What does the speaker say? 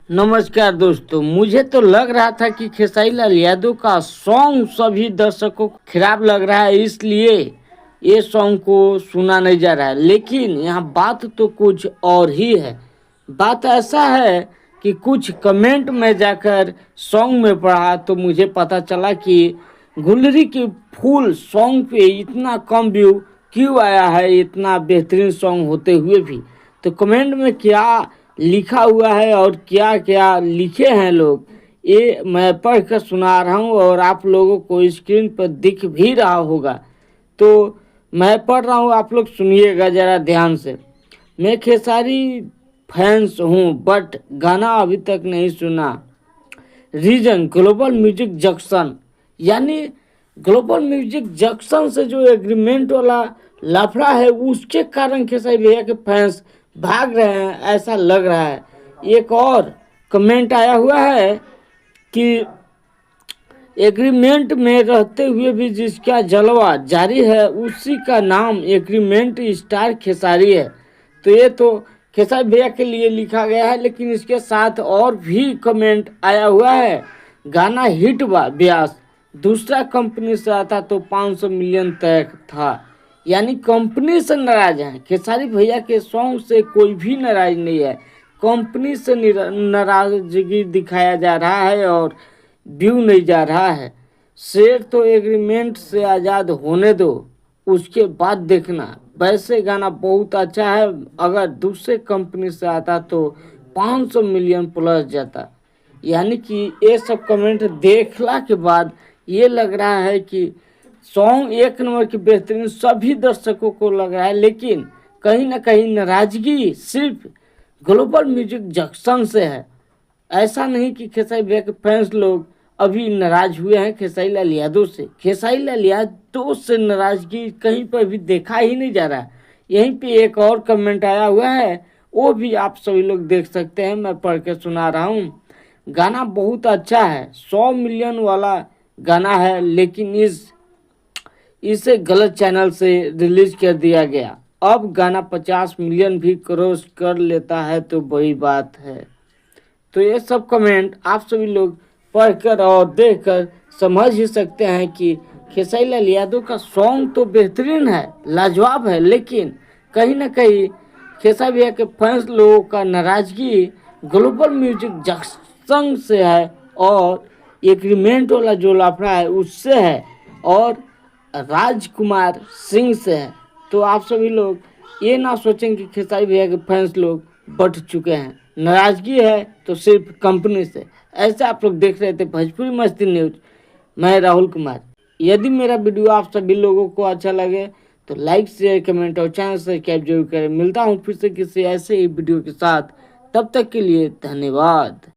नमस्कार दोस्तों, मुझे तो लग रहा था कि खेसारी लाल यादव का सॉन्ग सभी दर्शकों को खराब लग रहा है, इसलिए ये सॉन्ग को सुना नहीं जा रहा है। लेकिन यहाँ बात तो कुछ और ही है। बात ऐसा है कि कुछ कमेंट में जाकर सॉन्ग में पढ़ा तो मुझे पता चला कि गुलरी की फूल सॉन्ग पे इतना कम व्यू क्यों आया है, इतना बेहतरीन सॉन्ग होते हुए भी। तो कमेंट में क्या लिखा हुआ है और क्या क्या लिखे हैं लोग, ये मैं पढ़ कर सुना रहा हूँ और आप लोगों को स्क्रीन पर दिख भी रहा होगा। तो मैं पढ़ रहा हूँ, आप लोग सुनिएगा ज़रा ध्यान से। मैं खेसारी फैंस हूँ बट गाना अभी तक नहीं सुना। रीजन ग्लोबल म्यूजिक जंक्शन, यानी ग्लोबल म्यूजिक जंक्शन से जो एग्रीमेंट वाला लफड़ा है उसके कारण खेसारी भैया के फैंस भाग रहे हैं, ऐसा लग रहा है। एक और कमेंट आया हुआ है कि एग्रीमेंट में रहते हुए भी जिसका जलवा जारी है उसी का नाम एग्रीमेंट स्टार खेसारी है। तो ये तो खेसारी भैया के लिए लिखा गया है, लेकिन इसके साथ और भी कमेंट आया हुआ है। गाना हिट बा ब्यास, दूसरा कंपनी से आता तो 500 मिलियन तक था। यानी कंपनी से नाराज हैं। खेसारी भैया के सॉन्ग से कोई भी नाराज नहीं है, कंपनी से नाराजगी दिखाया जा रहा है और व्यू नहीं जा रहा है। शेर तो एग्रीमेंट से आज़ाद होने दो, उसके बाद देखना। वैसे गाना बहुत अच्छा है, अगर दूसरे कंपनी से आता तो 500 मिलियन प्लस जाता। यानी कि ये सब कमेंट देखला के बाद ये लग रहा है कि सॉन्ग एक नंबर की बेहतरीन सभी दर्शकों को लग रहा है, लेकिन कहीं ना कहीं नाराजगी सिर्फ ग्लोबल म्यूजिक जंक्शन से है। ऐसा नहीं कि खेसारी भैया के फैंस लोग अभी नाराज हुए हैं खेसारी लाल यादव से। खेसारी लाल यादव से नाराजगी कहीं पर भी देखा ही नहीं जा रहा है। यहीं पे एक और कमेंट आया हुआ है, वो भी आप सभी लोग देख सकते हैं, मैं पढ़ के सुना रहा हूँ। गाना बहुत अच्छा है, 100 मिलियन वाला गाना है, लेकिन इसे गलत चैनल से रिलीज कर दिया गया। अब गाना 50 मिलियन भी क्रॉस कर लेता है तो बड़ी बात है। तो ये सब कमेंट आप सभी लोग पढ़कर और देखकर समझ ही सकते हैं कि खेसारी लाल यादव का सॉन्ग तो बेहतरीन है, लाजवाब है, लेकिन कहीं ना कहीं खेसारी भैया के फैंस लोगों का नाराजगी ग्लोबल म्यूजिक जंक्शन से है और एग्रीमेंट वाला जो लफड़ा है उससे है और राजकुमार सिंह से है। तो आप सभी लोग ये ना सोचें कि खेसारी भैया के फैंस लोग बढ़ चुके हैं। नाराजगी है तो सिर्फ कंपनी से। ऐसे आप लोग देख रहे थे भोजपुरी मस्ती न्यूज, मैं राहुल कुमार। यदि मेरा वीडियो आप सभी लोगों को अच्छा लगे तो लाइक शेयर कमेंट और चैनल सब्सक्राइब जरूर करें। मिलता हूँ फिर से किसी ऐसे ही वीडियो के साथ, तब तक के लिए धन्यवाद।